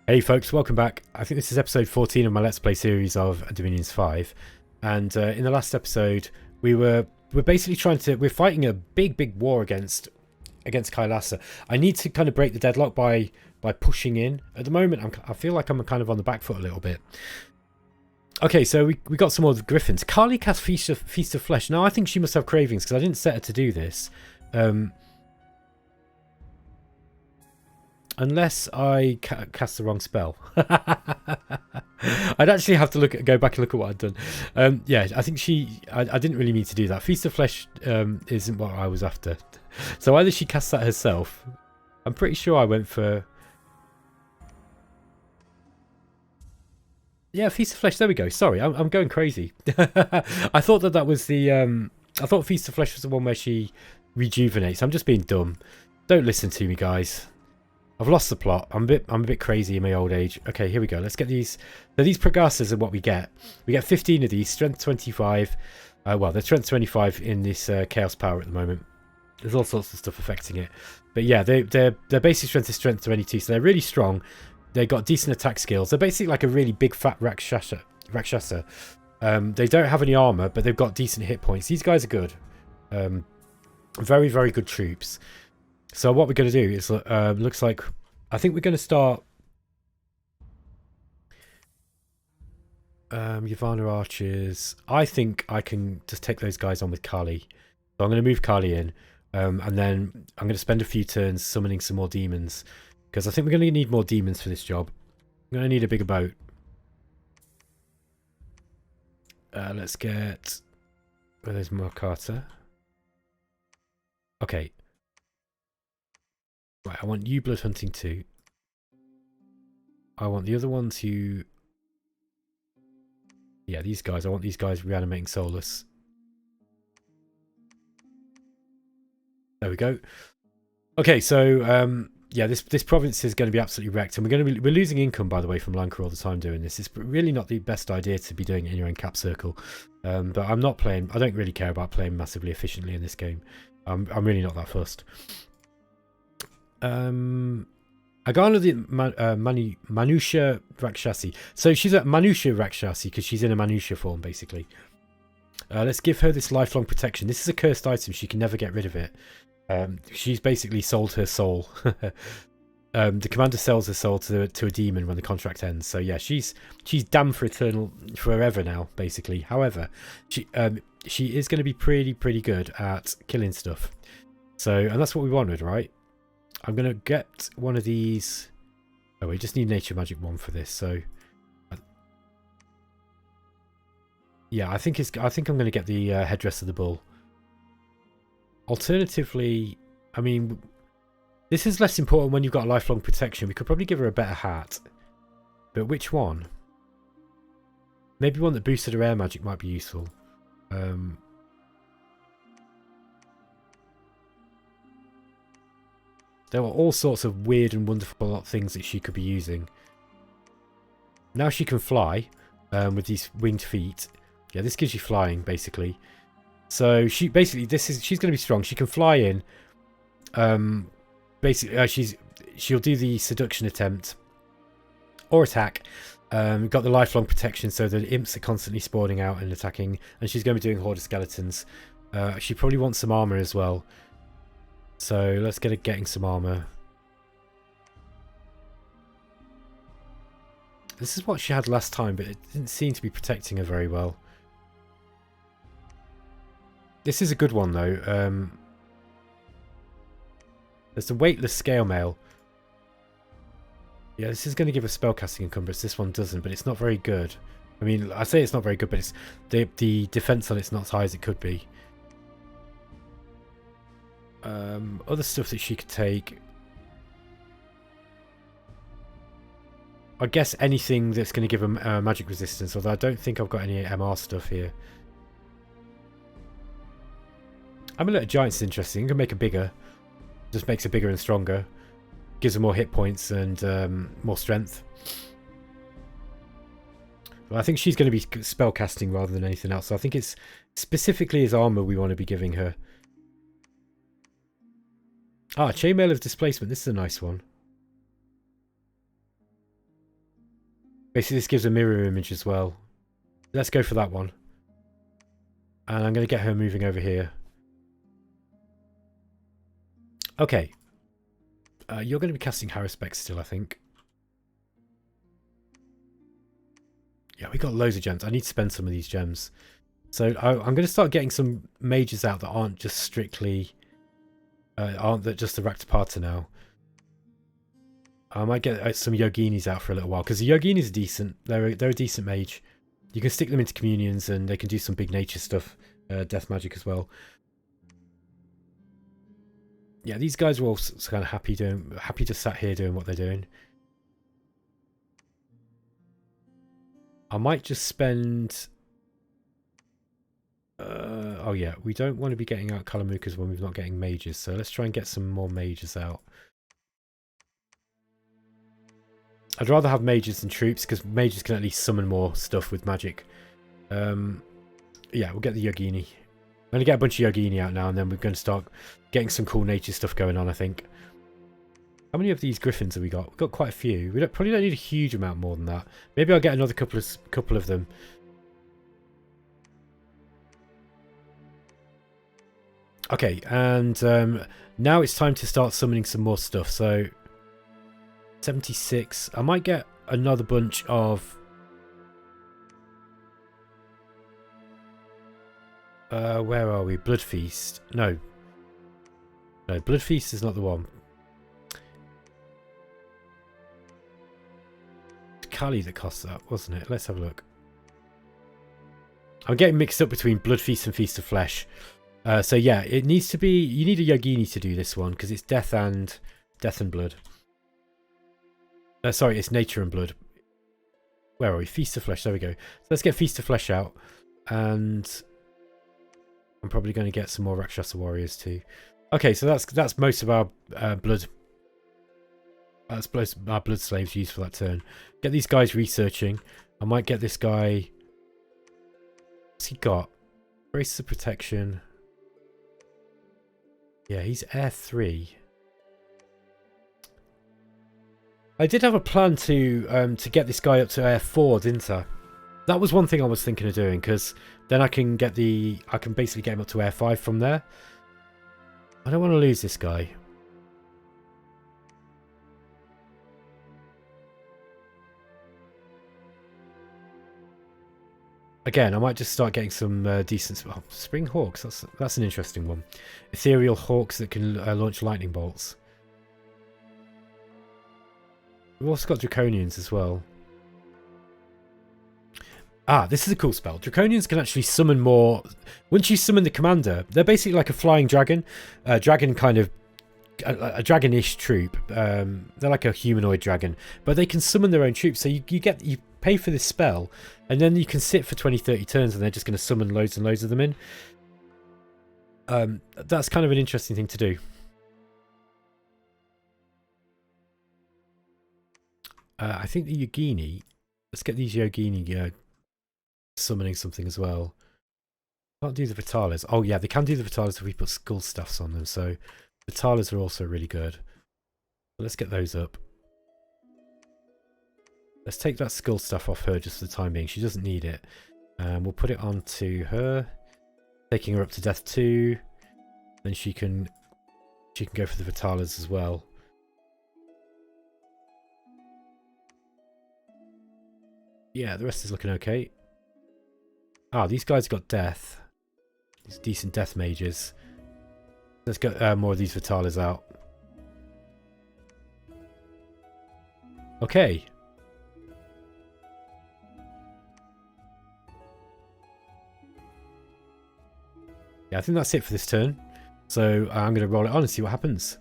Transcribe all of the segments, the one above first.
Hey folks, welcome back. I think this is episode 14 of my Let's Play series of Dominions 5. And in the last episode, we're basically we're fighting a big war against Kailassa. I need to kind of break the deadlock by pushing in. At the moment, I feel like I'm kind of on the back foot a little bit. Okay, so we got some more griffins. Kali cast Feast of Flesh. Now, I think she must have cravings because I didn't set her to do this. Unless I cast the wrong spell. I'd actually have to go back and look at what I'd done. Yeah, I think I didn't really need to do that. Feast of Flesh isn't what I was after. So either she casts that herself. I'm pretty sure I went for... Yeah, Feast of Flesh, there we go. Sorry, I'm going crazy. I thought that was the... I thought Feast of Flesh was the one where she rejuvenates. I'm just being dumb. Don't listen to me, guys. I've lost the plot. I'm a bit crazy in my old age. Okay, here we go. Let's get these. So these Pragasas are what we get. We get 15 of these. Strength 25. Well, they're strength 25 in this Chaos Power at the moment. There's all sorts of stuff affecting it. But yeah, their basic strength is strength 22, so they're really strong. They've got decent attack skills. They're basically like a really big fat Rakshasha. They don't have any armor, but they've got decent hit points. These guys are good. Very, very good troops. So what we're going to do is, looks like, I think we're going to start Yavana archers. I think I can just take those guys on with Kali. So I'm going to move Kali in, and then I'm going to spend a few turns summoning some more demons, because I think we're going to need more demons for this job. I'm going to need a bigger boat. Let's get... Where there's more Carter. Okay. Right, I want you blood hunting too. I want the other one to... Yeah, these guys. I want these guys reanimating Solus. There we go. Okay, so yeah, this province is going to be absolutely wrecked, and we're losing income, by the way, from Lanka all the time doing this. It's really not the best idea to be doing it in your own cap circle. But I'm not playing. I don't really care about playing massively efficiently in this game. I'm really not that fussed. I got under the Manusha Rakshasi. So she's a Manusha Rakshasi because she's in a Manusha form, basically. Let's give her this lifelong protection. This is a cursed item. She can never get rid of it. She's basically sold her soul. The commander sells her soul to a demon when the contract ends. So yeah, she's damned for forever now, basically. However, she is going to be pretty good at killing stuff. So, and that's what we wanted, right? I'm going to get one of these. Oh, we just need Nature Magic 1 for this. So, yeah, I think I'm going to get the Headdress of the Bull. Alternatively, I mean, this is less important when you've got lifelong protection. We could probably give her a better hat. But which one? Maybe one that boosted her air magic might be useful. There were all sorts of weird and wonderful things that she could be using. Now she can fly with these winged feet. Yeah, this gives you flying, basically. So she's going to be strong. She can fly in. Basically, she'll do the seduction attempt or attack. Got the lifelong protection, so the imps are constantly spawning out and attacking. And she's going to be doing horde of skeletons. She probably wants some armor as well. So let's get her getting some armor. This is what she had last time, but it didn't seem to be protecting her very well. This is a good one though. There's the weightless scale mail. Yeah, this is going to give a spellcasting encumbrance. This one doesn't, but it's not very good. I mean, I say it's not very good, but it's the defense on it's not as high as it could be. Other stuff that she could take. I guess anything that's going to give them magic resistance, although I don't think I've got any MR stuff here. Amulet of Giants is interesting. You can make her bigger. Just makes her bigger and stronger. Gives her more hit points and more strength. But I think she's going to be spell casting rather than anything else. So I think it's specifically his armor we want to be giving her. Ah, Chainmail of Displacement. This is a nice one. Basically, this gives a mirror image as well. Let's go for that one. And I'm going to get her moving over here. Okay. You're going to be casting Haruspex still, I think. Yeah, we got loads of gems. I need to spend some of these gems. So I'm going to start getting some mages out that aren't just strictly... aren't that just the Rakshasha now. I might get some Yoginis out for a little while, because the Yoginis are decent. They're a decent mage. You can stick them into communions and they can do some big nature stuff. Death magic as well. Yeah, these guys are all kind of happy to sat here doing what they're doing. I might just spend... oh yeah, we don't want to be getting out Kalamukas when we're not getting mages, so let's try and get some more mages out. I'd rather have mages than troops, because mages can at least summon more stuff with magic. Yeah, we'll get the Yogini. I'm going to get a bunch of Yogini out now, and then we're going to start getting some cool nature stuff going on, I think. How many of these griffins have we got? We've got quite a few. We probably don't need a huge amount more than that. Maybe I'll get another couple of them. Okay, and now it's time to start summoning some more stuff. So 76. I might get another bunch of... where are we? Blood Feast. No. No, Blood Feast is not the one. It's Kali that costs that, wasn't it? Let's have a look. I'm getting mixed up between Blood Feast and Feast of Flesh. So yeah, it needs to be... You need a Yogini to do this one, because it's death and blood. Sorry, it's nature and blood. Where are we? Feast of Flesh. There we go. So let's get Feast of Flesh out. And I'm probably going to get some more Rakshasa warriors too. Okay, so that's most of our blood. That's our blood slaves used for that turn. Get these guys researching. I might get this guy... What's he got? Braces of protection. Yeah, he's Air 3. I did have a plan to get this guy up to Air 4, didn't I? That was one thing I was thinking of doing, because then I can basically get him up to Air 5 from there. I don't want to lose this guy. Again, I might just start getting some decent... Oh, Spring Hawks, that's an interesting one. Ethereal Hawks that can launch lightning bolts. We've also got Draconians as well. Ah, this is a cool spell. Draconians can actually summon more... Once you summon the commander, they're basically like a flying dragon. Dragon kind of... A dragon-ish troop. They're like a humanoid dragon. But they can summon their own troops. So you pay for this spell, and then you can sit for 20-30 turns, and they're just going to summon loads and loads of them in. That's kind of an interesting thing to do. I think the Yogini... Let's get these Yogini summoning something as well. Can't do the Vitalas. Oh yeah, they can do the Vitalas if we put skull stuffs on them, so Vitalas are also really good. Let's get those up. Let's take that skull stuff off her just for the time being. She doesn't need it. We'll put it onto her, taking her up to death 2. Then she can go for the Vitalas as well. Yeah, the rest is looking okay. Ah, these guys got death. These decent death mages. Let's get more of these Vitalas out. Okay. Yeah, I think that's it for this turn. So I'm going to roll it on and see what happens.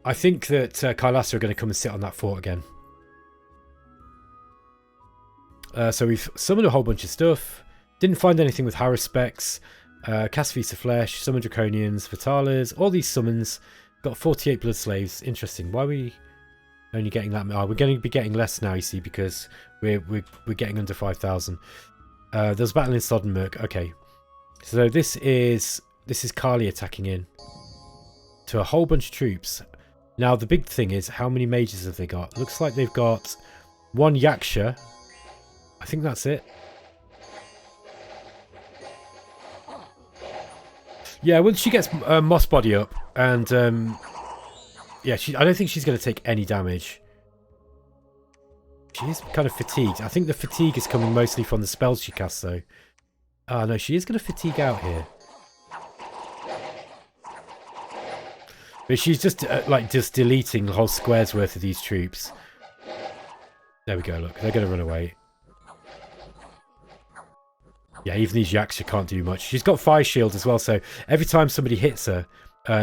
I think that Kailassa are going to come and sit on that fort again. So we've summoned a whole bunch of stuff. Didn't find anything with Haruspex. Cast Feast of Flesh, summoned Draconians, Vitalas, all these summons. Got 48 blood slaves. Interesting. Why are we only getting that? Oh, we're going to be getting less now, you see, because we're getting under 5,000. There's battle in Soddenmerk. Okay, so this is Kali attacking in to a whole bunch of troops. Now, the big thing is, how many mages have they got? Looks like they've got one Yaksha. I think that's it. Yeah, once she gets Moss Body up, and yeah, I don't think she's going to take any damage. She is kind of fatigued. I think the fatigue is coming mostly from the spells she casts, though. Ah, no, she is going to fatigue out here. But she's just, like, just deleting the whole square's worth of these troops. There we go, look. They're going to run away. Yeah, even these Yaksha can't do much. She's got Fire Shield as well, so every time somebody hits her,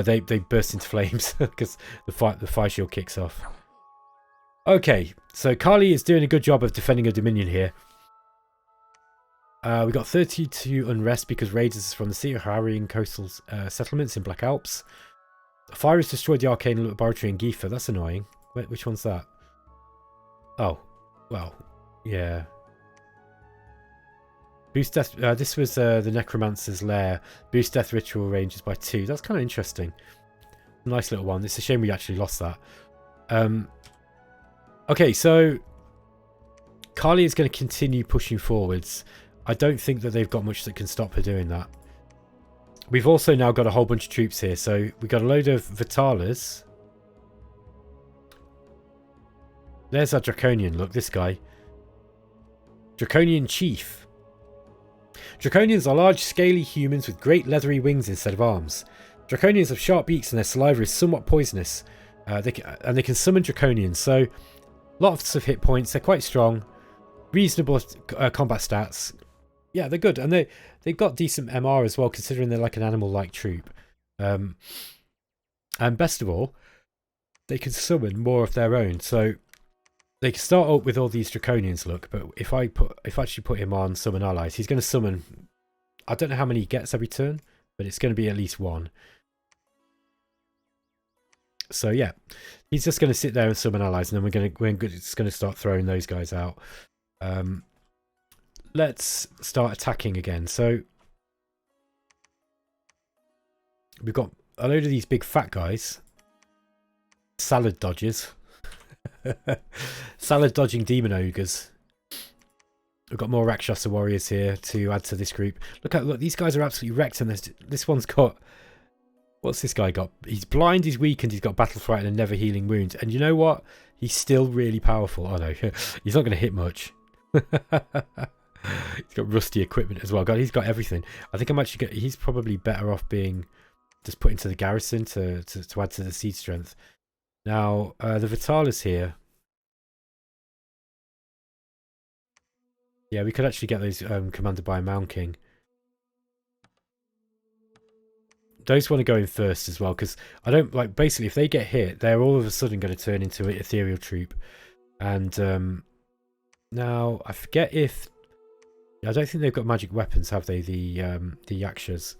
they burst into flames because the Fire Shield kicks off. Okay, so Kali is doing a good job of defending her Dominion here. We got 32 unrest because raiders from the Sea of harrying coastal settlements in Black Alps. Fire has destroyed the arcane laboratory in Gifa. That's annoying. Wait, which one's that? Oh, well, yeah. Boost death. This was the Necromancer's lair. Boost death ritual ranges by 2. That's kind of interesting. Nice little one. It's a shame we actually lost that. Okay, so Kali is going to continue pushing forwards. I don't think that they've got much that can stop her doing that. We've also now got a whole bunch of troops here. So we've got a load of Vitalas. There's our Draconian. Look, this guy. Draconian Chief. Draconians are large, scaly humans with great leathery wings instead of arms. Draconians have sharp beaks and their saliva is somewhat poisonous. They can summon Draconians. So lots of hit points. They're quite strong. Reasonable combat stats. Yeah, they're good. And they've got decent MR as well, considering they're like an animal-like troop. And best of all, they can summon more of their own. So they can start up with all these Draconians, look. But if I actually put him on Summon Allies, he's going to summon... I don't know how many he gets every turn, but it's going to be at least one. So yeah, he's just going to sit there and summon allies, and then we're just going to start throwing those guys out. Let's start attacking again. So we've got a load of these big fat guys, salad dodgers, salad dodging demon ogres. We've got more Rakshasha warriors here to add to this group. Look, these guys are absolutely wrecked, and this one's got... What's this guy got? He's blind, he's weakened, he's got battle fright and a never healing wound. And you know what? He's still really powerful. Oh no, he's not going to hit much. He's got rusty equipment as well. God, he's got everything. I think I'm actually he's probably better off being just put into the garrison to add to the siege strength. Now, the Vitalas here. Yeah, we could actually get those commanded by a Mound King. Those want to go in first as well, because I don't like, basically if they get hit, they're all of a sudden going to turn into an ethereal troop. And now I forget if I don't think they've got magic weapons, have they? The Yakshas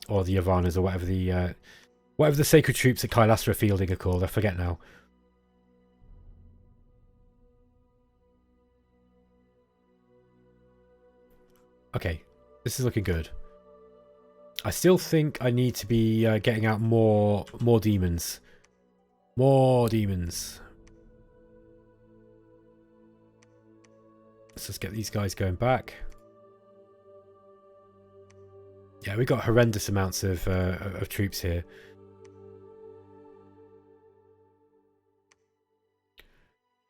or the Yavanas or whatever the sacred troops that Kailassa are fielding are called. I forget now. Okay, this is looking good. I still think I need to be getting out more demons. More demons. Let's just get these guys going back. Yeah, we've got horrendous amounts of troops here.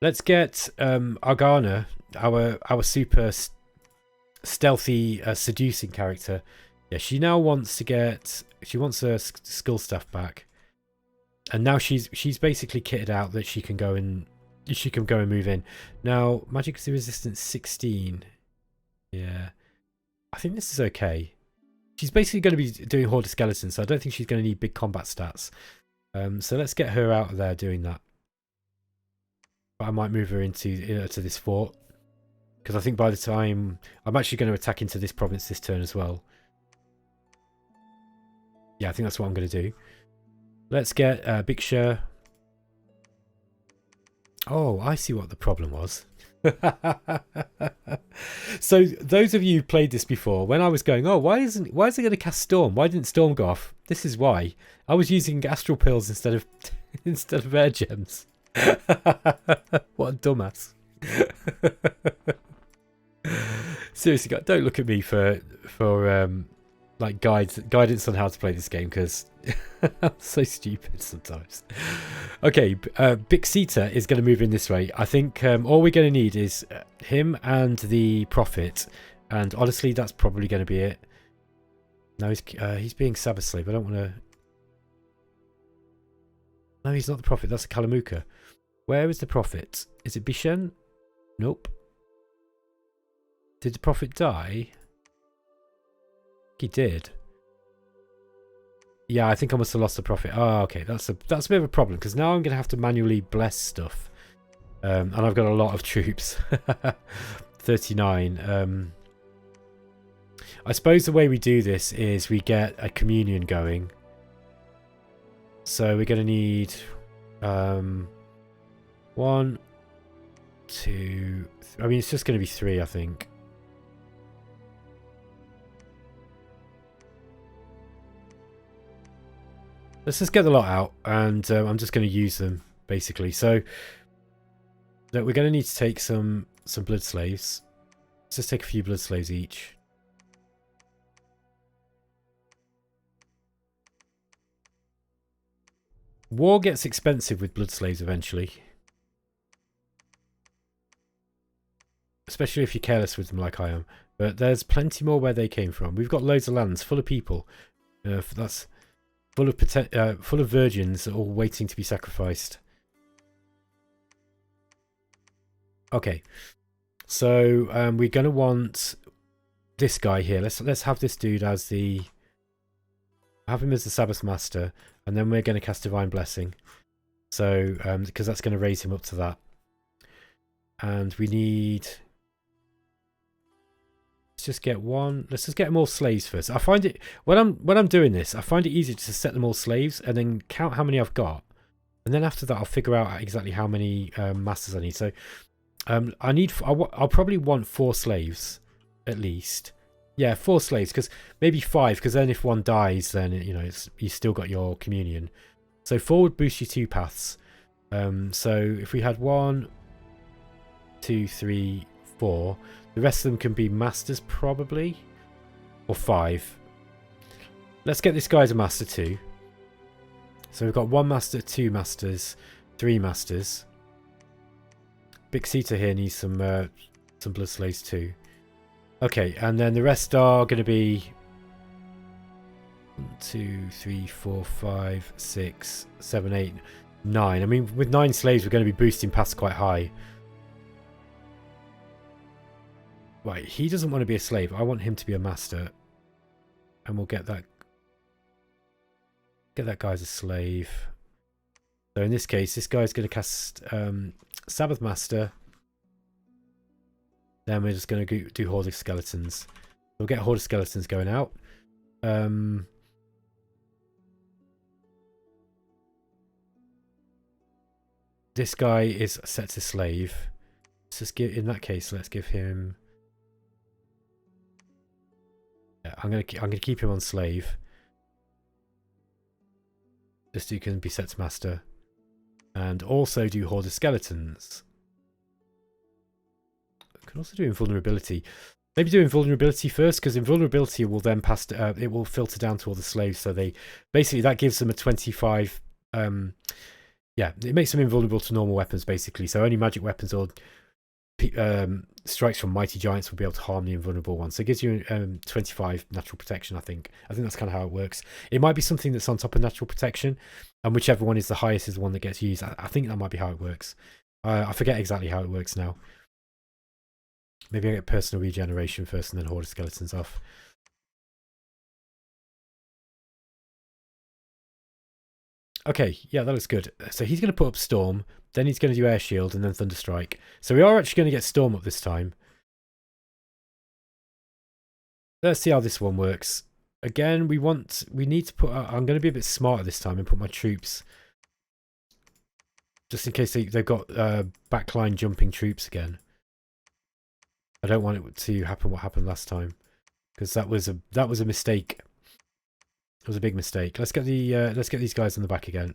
Let's get Argana, our super stealthy seducing character. Yeah, she now wants to get... She wants her skill stuff back. And now she's basically kitted out that she can go and move in. Now, magic resistance 16. Yeah. I think this is okay. She's basically going to be doing Horde of Skeletons, so I don't think she's going to need big combat stats. So let's get her out of there doing that. But I might move her into to this fort. Because I think by the time... I'm actually going to attack into this province this turn as well. Yeah, I think that's what I'm going to do. Let's get Bhiksha. Oh, I see what the problem was. So those of you who played this before, when I was going, oh, why is it going to cast Storm? Why didn't Storm go off? This is why. I was using Astral Pills instead of Air Gems. What a dumbass. Seriously, guys, don't look at me for like guidance on how to play this game, because I'm so stupid sometimes. Okay, Bixita is going to move in this way. I think all we're going to need is him and the Prophet, and honestly, that's probably going to be it. No, he's being Sabbath Slave. I don't want to. No, he's not the Prophet. That's a Kalamuka. Where is the Prophet? Is it Bishen? Nope. Did the Prophet die? He did. Yeah, I think I must have lost the Prophet. Oh, okay. That's a bit of a problem, because now I'm going to have to manually bless stuff. And I've got a lot of troops. 39. I suppose the way we do this is we get a communion going. So we're going to need 1, 2, I mean, it's just going to be 3, I think. Let's just get the lot out, and I'm just going to use them, basically. So we're going to need to take some blood slaves. Let's just take a few blood slaves each. War gets expensive with blood slaves eventually. Especially if you're careless with them like I am. But there's plenty more where they came from. We've got loads of lands full of people. That's full of virgins all waiting to be sacrificed. Okay. So we're going to want this guy here. Let's have this dude as the... Have him as the Sabbath Master. And then we're going to cast Divine Blessing. So, because that's going to raise him up to that. And we need... Let's just get one. Let's just get them all slaves first. I find it... When I'm doing this, I find it easier to set them all slaves and then count how many I've got. And then after that, I'll figure out exactly how many masters I need. So, I'll probably want 4 slaves, at least. Yeah, 4 slaves, because maybe 5, because then if one dies, then you still got your communion. So 4 would boost you 2 paths. So if we had 1, 2, 3, 4, the rest of them can be masters probably, or 5. Let's get this guy as a master too. So we've got 1 master, 2 masters, 3 masters. Bixita here needs some blood slaves too. Okay, and then the rest are going to be 1, 2, 3, 4, 5, 6, 7, 8, 9. I mean, with 9 slaves, we're going to be boosting paths quite high. Right, he doesn't want to be a slave. I want him to be a master. And we'll get that guy as a slave. So in this case, this guy's going to cast Sabbath Master. Then we're just going to do Horde of Skeletons. We'll get Horde of Skeletons going out. This guy is set to slave. Let's just give, in that case, let's give him... Yeah, I'm gonna keep him on slave. This dude can be set to master. And also do Horde of Skeletons. Can also do Invulnerability. Maybe do Invulnerability first, because Invulnerability will then pass. It will filter down to all the slaves, so they basically that gives them a 25. Yeah, it makes them invulnerable to normal weapons, basically. So only magic weapons or strikes from mighty giants will be able to harm the invulnerable ones. So it gives you 25 natural protection. I think that's kind of how it works. It might be something that's on top of natural protection, and whichever one is the highest is the one that gets used. I think that might be how it works. I forget exactly how it works now. Maybe I get personal regeneration first and then Horde of Skeletons off. Okay, yeah, that looks good. So he's going to put up Storm, then he's going to do Air Shield and then Thunderstrike. So we are actually going to get Storm up this time. Let's see how this one works. Again, we need to put... I'm going to be a bit smarter this time and put my troops... Just in case they've got backline jumping troops again. I don't want it to happen what happened last time, because that was a mistake. It was a big mistake. Let's get these guys on the back again.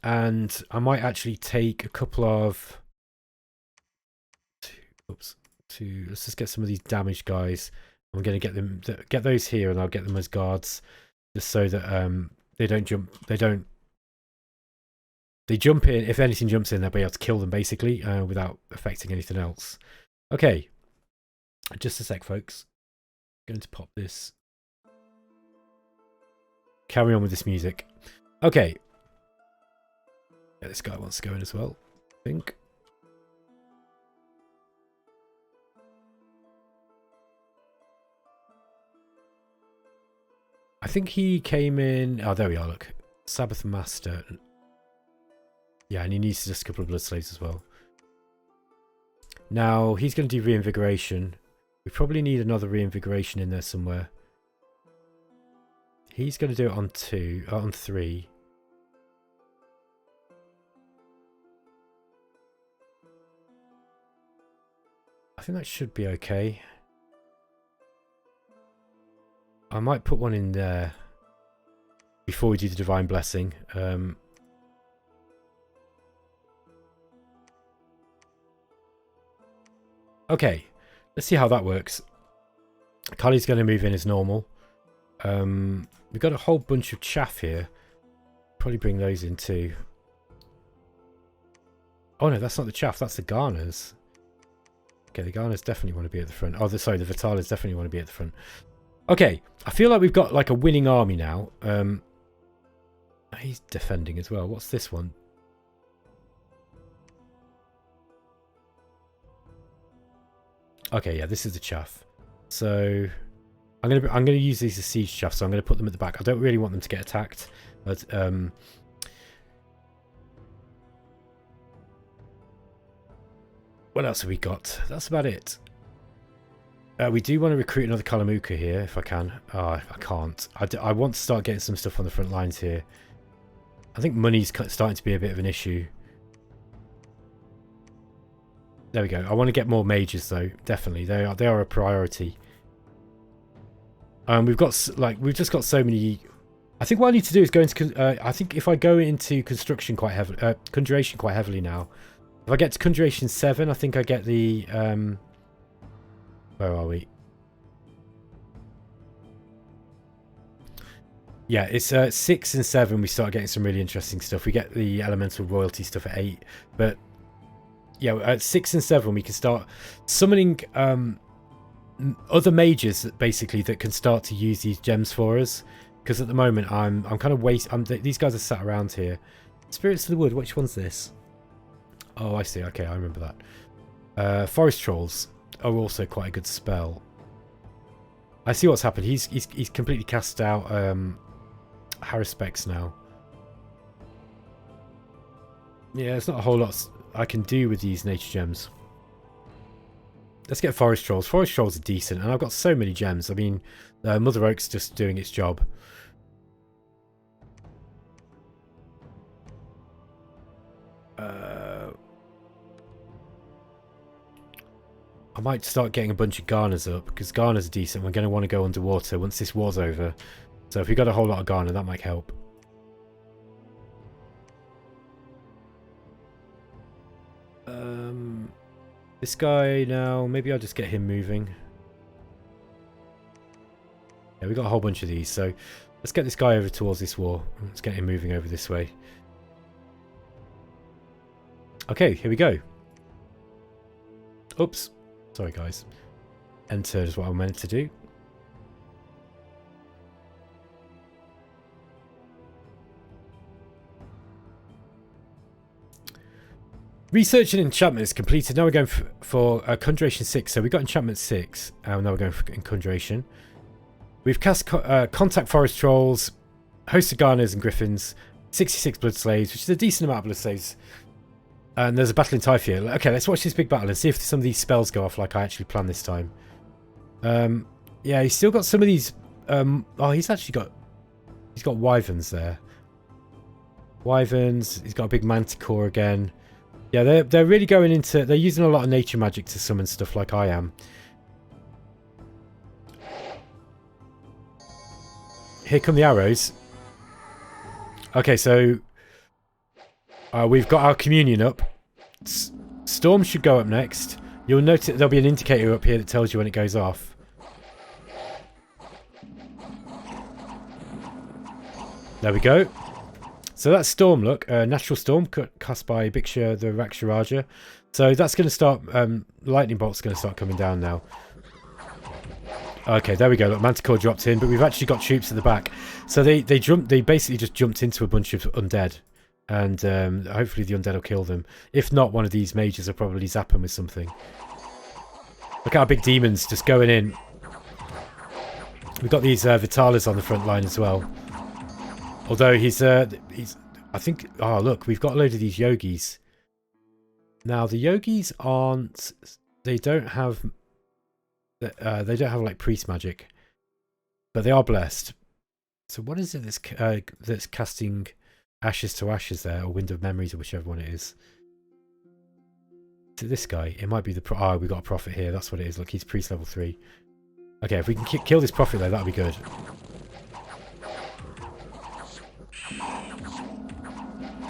And I might actually take a couple of let's just get some of these damaged guys. I'm going to get those here, and I'll get them as guards, just so that they don't jump. They jump in. If anything jumps in, they'll be able to kill them basically without affecting anything else. Okay, just a sec, folks. I'm going to pop this. Carry on with this music. Okay. Yeah, this guy wants to go in as well, I think. I think he came in... Oh, there we are, look. Sabbath Master. Yeah, and he needs just a couple of blood slaves as well. Now, he's going to do reinvigoration. We probably need another reinvigoration in there somewhere. He's going to do it on 3. I think that should be okay. I might put one in there before we do the Divine Blessing. Okay, let's see how that works. Kali's going to move in as normal. We've got a whole bunch of chaff here. Probably bring those in too. Oh no, that's not the chaff, that's the garners. Okay, the garners definitely want to be at the front. Oh, sorry, the Vitalas definitely want to be at the front. Okay, I feel like we've got like a winning army now. He's defending as well. What's this one? Okay, yeah, this is the chaff. So I'm gonna use these as siege chaff. So I'm gonna put them at the back. I don't really want them to get attacked, but what else have we got? That's about it. We do want to recruit another Kalamuka here, if I can. Oh, I can't. I want to start getting some stuff on the front lines here. I think money's starting to be a bit of an issue. There we go. I want to get more mages, though. Definitely, they are a priority. We've just got so many. I think what I need to do is go into. I think if I go into construction quite heavily, conjuration quite heavily now. If I get to conjuration 7, I think I get the. Where are we? Yeah, it's 6 and 7. We start getting some really interesting stuff. We get the elemental royalty stuff at 8, but yeah, at 6 and 7 we can start summoning other mages basically that can start to use these gems for us. Because at the moment I'm kind of these guys are sat around here. Spirits of the Wood. Which one's this? Oh, I see. Okay, I remember that. Forest Trolls are also quite a good spell. I see what's happened. He's completely cast out Haruspex now. Yeah, there's not a whole lot I can do with these nature gems. Let's get Forest Trolls. Forest Trolls are decent, and I've got so many gems. I mean, Mother Oak's just doing its job. I might start getting a bunch of Garners up, because Garners are decent. We're going to want to go underwater once this war's over. So if we got a whole lot of Garner, that might help. This guy now, maybe I'll just get him moving. Yeah, we got a whole bunch of these, so let's get this guy over towards this war. Let's get him moving over this way. Okay, here we go. Oops. Sorry, guys. Enter is what I meant to do. Research and enchantment is completed. Now we're going for Conjuration 6. So we got enchantment 6. Now we're going for Conjuration. We've cast Contact Forest Trolls, Host of Garners and Griffins, 66 Blood Slaves, which is a decent amount of Blood Slaves. And there's a battle in Typhia. Okay, let's watch this big battle and see if some of these spells go off like I actually planned this time. Yeah, he's still got some of these. Oh, he's got wyverns there. Wyverns. He's got a big manticore again. Yeah, they're really going into... They're using a lot of nature magic to summon stuff like I am. Here come the arrows. Okay, so... we've got our communion up. Storm should go up next. You'll notice there'll be an indicator up here that tells you when it goes off. There we go. So that's Storm, look. Natural Storm cast by Bhiksha the Rakshasha. So that's going to start... lightning bolt's going to start coming down now. Okay, there we go. Look, Manticore dropped in, but we've actually got troops at the back. So they basically just jumped into a bunch of undead. And hopefully the undead will kill them. If not, one of these mages will probably zap them with something. Look at our big demons just going in. We've got these Vitalas on the front line as well. Although he's I think... Oh, look, we've got a load of these yogis. Now, the yogis aren't... They don't have like priest magic. But they are blessed. So what is it that's casting ashes to ashes there? Or wind of memories, or whichever one it is. Is it this guy? It might be the... Oh, we got a prophet here. That's what it is. Look, he's priest level 3. Okay, if we can kill this prophet though, that'll be good.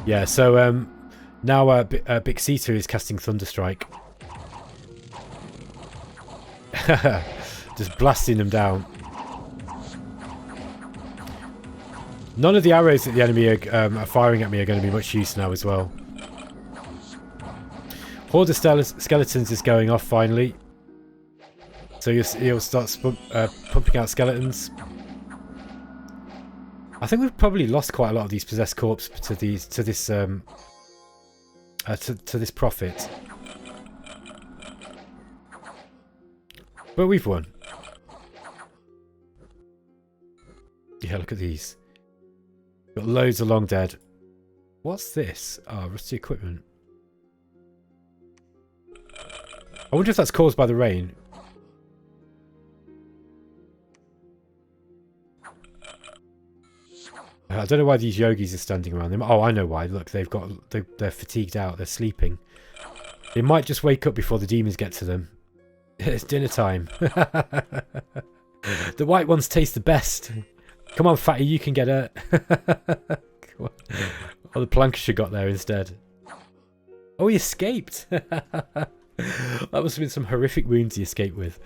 Yeah, so now Bixita is casting Thunderstrike. Just blasting them down. None of the arrows that the enemy are firing at me are going to be much use now as well. Horde of Skeletons is going off finally. So you'll start pumping out skeletons. I think we've probably lost quite a lot of these possessed corpses to this prophet. But we've won. Yeah, look at these. Got loads of long dead. What's this? Oh, rusty equipment. I wonder if that's caused by the rain. I don't know why these yogis are standing around them. Oh, I know why. Look, they're fatigued out. They're sleeping. They might just wake up before the demons get to them. It's dinner time. The white ones taste the best. Come on, fatty, you can get it. Oh, the Plankasha got there instead. Oh, he escaped. That must have been some horrific wounds he escaped with.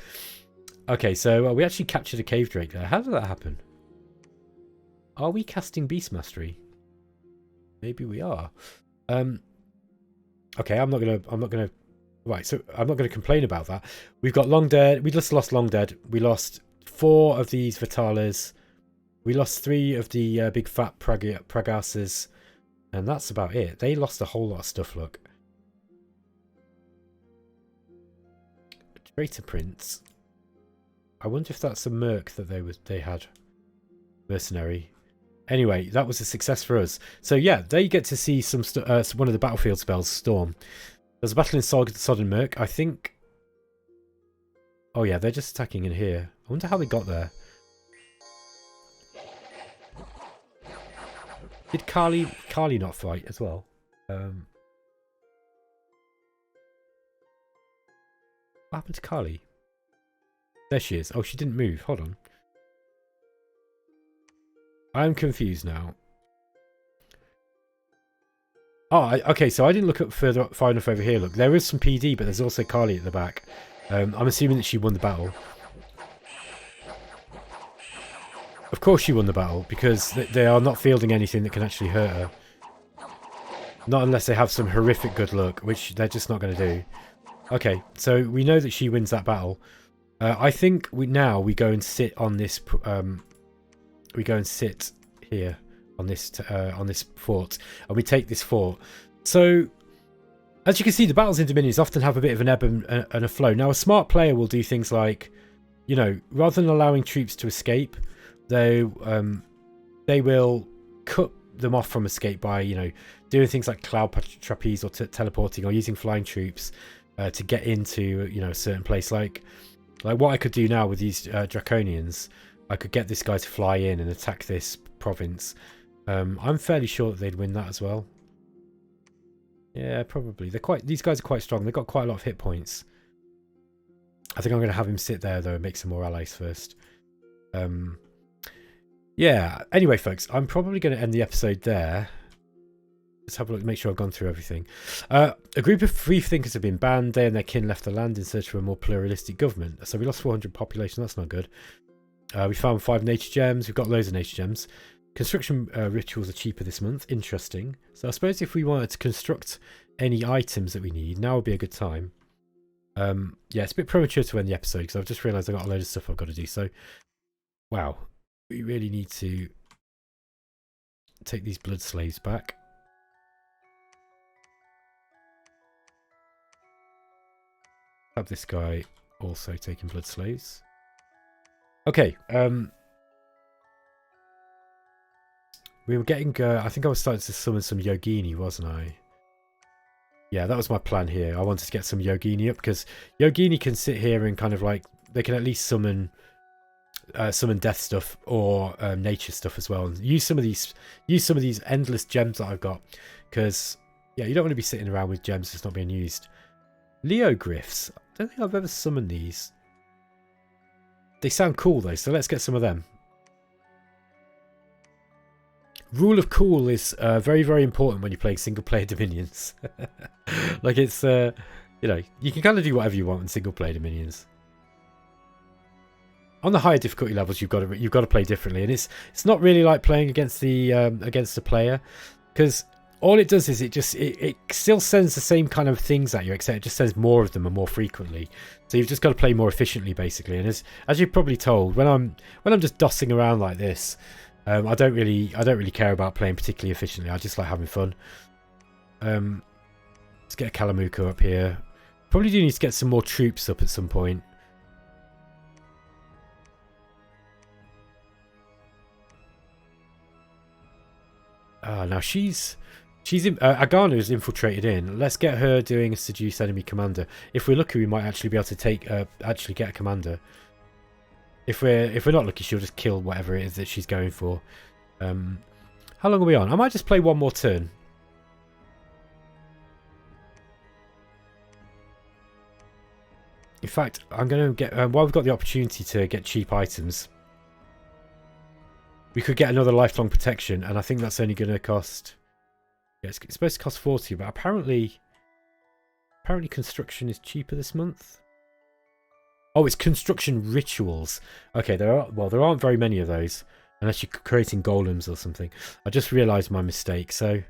Okay, so we actually captured a cave drake there. How did that happen? Are we casting Beast Mastery? Maybe we are. Okay, I'm not gonna. Right, so I'm not gonna complain about that. We've got Long Dead. We just lost Long Dead. We lost 4 of these Vitalas. We lost 3 of the big fat Pragasas, and that's about it. They lost a whole lot of stuff. Look, Traitor Prince. I wonder if that's a merc that they had. Mercenary. Anyway, that was a success for us. So yeah, there you get to see some one of the battlefield spells, Storm. There's a battle in Sodden Merc, I think. Oh yeah, they're just attacking in here. I wonder how they got there. Did Kali not fight as well? What happened to Kali? There she is. Oh, she didn't move. Hold on. I'm confused now. Oh, okay, so I didn't look up far enough over here. Look, there is some PD, but there's also Kali at the back. I'm assuming that she won the battle. Of course she won the battle, because they are not fielding anything that can actually hurt her. Not unless they have some horrific good luck, which they're just not going to do. Okay, so we know that she wins that battle. I think we go and sit on this... we go and sit here on this fort, and we take this fort. So, as you can see, the battles in Dominions often have a bit of an ebb and a flow. Now, a smart player will do things like, you know, rather than allowing troops to escape, they will cut them off from escape by, you know, doing things like cloud trapeze or teleporting or using flying troops to get into, you know, a certain place. Like what I could do now with these Draconians. I could get this guy to fly in and attack this province, I'm fairly sure that they'd win that as well. Yeah, probably. These guys are quite strong. They've got quite a lot of hit points. I think I'm going to have him sit there though and make some more allies first. Yeah. Anyway, folks, I'm probably going to end the episode there. Let's have a look, make sure I've gone through everything. A group of free thinkers have been banned. They and their kin left the land in search of a more pluralistic government. So we lost 400 population. That's not good. We found 5 nature gems. We've got loads of nature gems. Construction rituals are cheaper this month. Interesting. So I suppose if we wanted to construct any items that we need, now would be a good time. Yeah, it's a bit premature to end the episode because I've just realised I've got a load of stuff I've got to do. So, wow. We really need to take these blood slaves back. Have this guy also taking blood slaves. Okay. We were getting... I think I was starting to summon some Yogini, wasn't I? Yeah, that was my plan here. I wanted to get some Yogini up because Yogini can sit here and kind of like... They can at least summon death stuff or nature stuff as well. And use some of these endless gems that I've got. Because, yeah, you don't want to be sitting around with gems that's not being used. Leogryphs. I don't think I've ever summoned these. They sound cool though, so let's get some of them. Rule of cool is very, very important when you're playing single player Dominions. Like it's, you know, you can kind of do whatever you want in single player Dominions. On the higher difficulty levels, you've got to play differently, and it's not really like playing against the player, because all it does is it still sends the same kind of things at you, except it just sends more of them and more frequently. So you've just got to play more efficiently, basically. And as you've probably told, when I'm just dossing around like this, I don't really care about playing particularly efficiently. I just like having fun. Let's get a Kalamuka up here. Probably do need to get some more troops up at some point. Now Agana is infiltrated in. Let's get her doing a seduce enemy commander. If we're lucky, we might actually be able to actually get a commander. If we're not lucky, she'll just kill whatever it is that she's going for. How long are we on? I might just play one more turn. In fact, I'm going to get while we've got the opportunity to get cheap items, we could get another lifelong protection, and I think that's only going to cost. Yeah, it's supposed to cost 40, but apparently construction is cheaper this month. Oh, it's construction rituals. Okay, there aren't very many of those, unless you're creating golems or something. I just realised my mistake. So,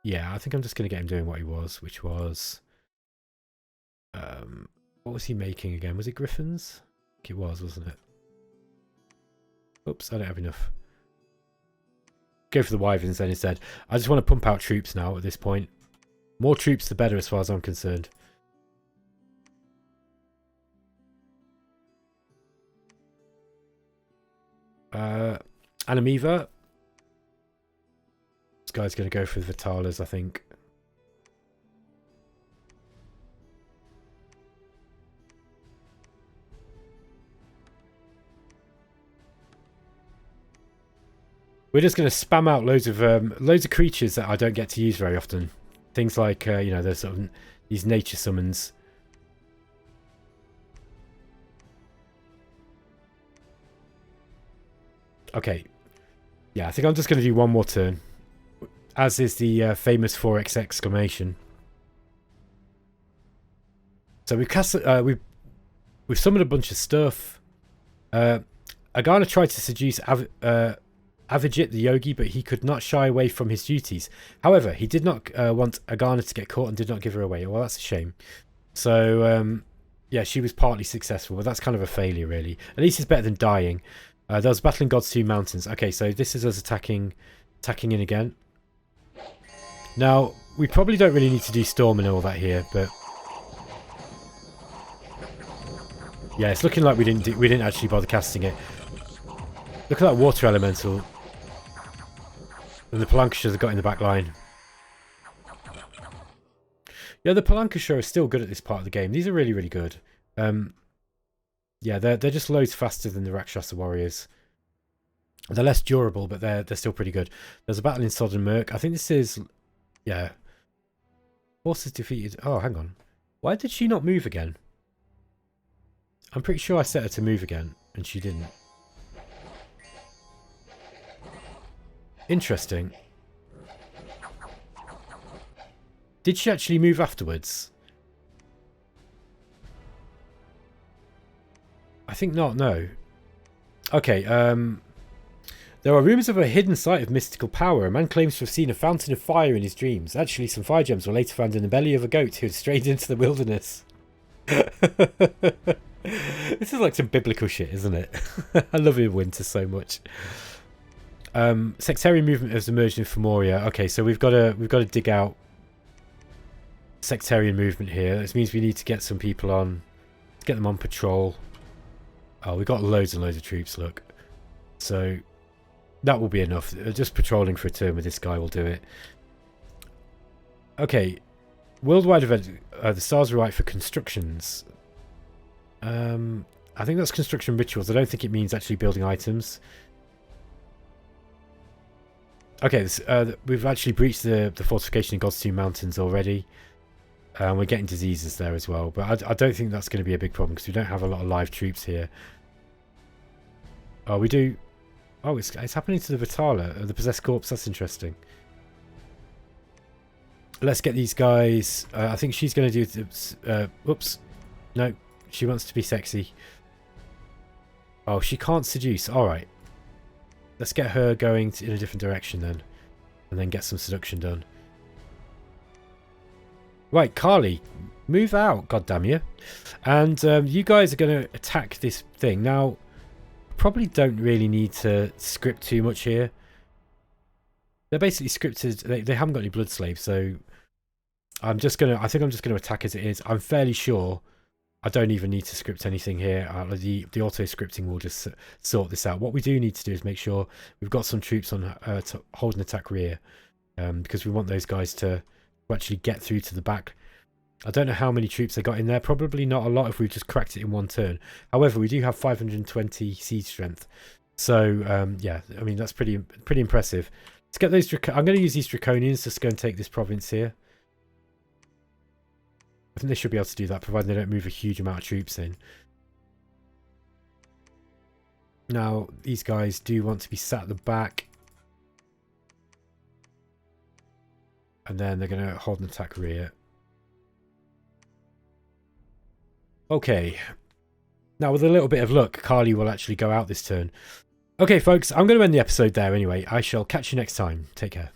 yeah, I think I'm just going to get him doing what he was, which was, what was he making again? Was it griffins? I think it was, wasn't it? Oops, I don't have enough. Go for the wyverns then instead. I just want to pump out troops now at this point. More troops the better as far as I'm concerned. Anamiva. This guy's going to go for the Vitalas, I think. We're just going to spam out loads of creatures that I don't get to use very often. Things like, you know, there's sort of these nature summons. Okay. Yeah, I think I'm just going to do one more turn. As is the famous 4x exclamation. So we've summoned a bunch of stuff. Agana tried to seduce Avijit the Yogi, but he could not shy away from his duties. However, he did not want Agana to get caught and did not give her away. Well, that's a shame. So, yeah, she was partly successful, but that's kind of a failure, really. At least it's better than dying. There was Battling Gods 2 Mountains. Okay, so this is us attacking in again. Now, we probably don't really need to do Storm and all that here, but... yeah, it's looking like we didn't actually bother casting it. Look at that water elemental. And the Palancashas have got in the back line. Yeah, the Palancasha are still good at this part of the game. These are really, really good. Yeah, they're just loads faster than the Rakshasa warriors. They're less durable, but they're still pretty good. There's a battle in Sodden Merc. I think this is, yeah. Forces defeated. Oh, hang on. Why did she not move again? I'm pretty sure I set her to move again, and she didn't. Interesting. Did she actually move afterwards? I think not, no. Okay, there are rumours of a hidden site of mystical power. A man claims to have seen a fountain of fire in his dreams. Actually, some fire gems were later found in the belly of a goat who had strayed into the wilderness. This is like some biblical shit, isn't it? I love Illwinter so much. Sectarian movement has emerged in Femoria. Okay, so we've got to dig out sectarian movement here. This means we need to get some people on, get them on patrol. Oh, we've got loads and loads of troops, look. So that will be enough. Just patrolling for a turn with this guy will do it. Okay, worldwide event. The stars are right for constructions. I think that's construction rituals. I don't think it means actually building items. Okay, we've actually breached the fortification in God's Tomb Mountains already. We're getting diseases there as well, but I don't think that's going to be a big problem because we don't have a lot of live troops here. Oh, we do. Oh, it's happening to the Vitala, the possessed corpse. That's interesting. Let's get these guys. I think she's going to do. Whoops. No, she wants to be sexy. Oh, she can't seduce. All right. Let's get her going in a different direction then, and then get some seduction done. Right, Carly, move out, goddamn you. And you guys are going to attack this thing. Now, probably don't really need to script too much here. They're basically scripted. They haven't got any blood slaves, so I think I'm just gonna attack as it is. I'm fairly sure I don't even need to script anything here. The auto scripting will just sort this out. What we do need to do is make sure we've got some troops on to hold and attack rear, because we want those guys to actually get through to the back. I don't know how many troops they got in there. Probably not a lot if we've just cracked it in one turn. However, we do have 520 siege strength. So, yeah, I mean, that's pretty impressive. Let's get those... I'm going to use these Draconians just to go and take this province here. I think they should be able to do that, provided they don't move a huge amount of troops in. Now, these guys do want to be sat at the back. And then they're going to hold and attack rear. Okay. Now, with a little bit of luck, Carly will actually go out this turn. Okay, folks, I'm going to end the episode there anyway. I shall catch you next time. Take care.